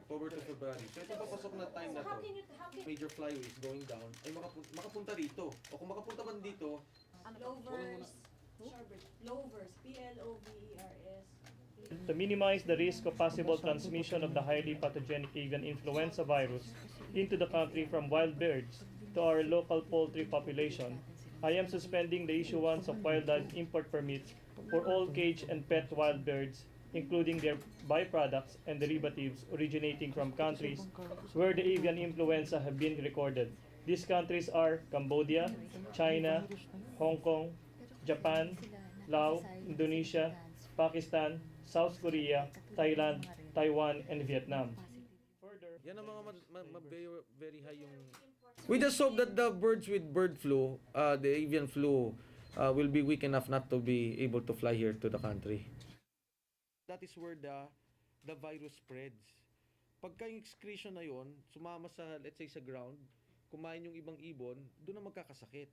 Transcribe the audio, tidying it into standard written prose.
October to February. So ito papasok na time na to. Major flyways going down ay makapunta dito. O kung makapunta man dito, Lovers, P-L-O-V-E-R-S. To minimize the risk of possible transmission of the highly pathogenic avian influenza virus into the country from wild birds to our local poultry population, I am suspending the issuance of wildlife import permits for all cage and pet wild birds, including their byproducts and derivatives originating from countries where the avian influenza have been recorded. These countries are Cambodia, China, Hong Kong, Japan, Laos, Indonesia, Pakistan, South Korea, Thailand, Taiwan, and Vietnam. yan ang mga very high yung... We just hope that the birds with bird flu, the avian flu, will be weak enough not to be able to fly here to the country. That is where the virus spreads. Pagka yung excretion na yon, sumama sa, let's say, sa ground, kumain yung ibang ibon, doon na magkakasakit.